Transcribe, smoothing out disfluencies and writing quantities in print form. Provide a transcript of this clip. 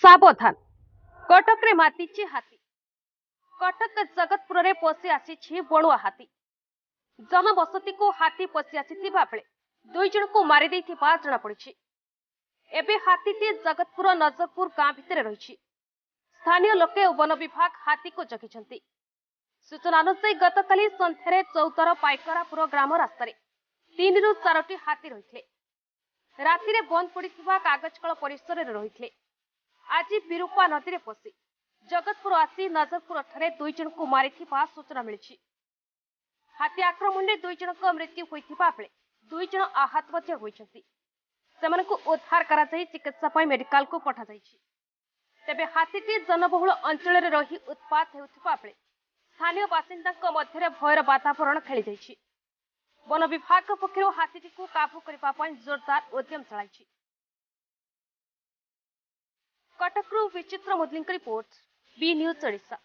सावधान कटक रे मातीची हाथी। कटक जगतपुर रे पशि आसी बणुआ हाथी। जनबसती को हाथी पशि आसीथिबा बेले दुई जन को मारी देइथिबा जणा पड़िछि। एबे हाथीटी जगतपुर नजरपुर गाँ भितर रही। स्थानीय लोके और वन विभाग हाथी को जगिछंती। सूचना अनुसार गतकाली संध्यारे चौतर पाइकरापुर ग्राम रास्तार 3 ରୁ 4ଟି हाथी रही। राति बंद पड़िथिबा कागजकल परिसर रही। आज विरूपा नदी में पशि जगतपुर आसी नजरपुर ठारे दुई जन को मारिथिबा सूचना मिली। हाथी आक्रमण में दुई जन मृत्यु होइथिबा बेले दुई जन आहत मध्य होइछंती। सेमानकु उद्धार करा जाई चिकित्सा पई मेडिकल को पठा जाईछि। तेबे हाथीटी जनबहुल अंचल में रही उत्पात हेउथिबा बेले स्थानीय बासिंदा मध्य भयर वातावरण खेली जाईछि। वन विभाग पक्षरु हाथीटी को काबू करबा पई जोरदार उद्यम चलाइछि। कटकरू विचित्र मुदली रिपोर्ट बी न्यूज ओडिशा।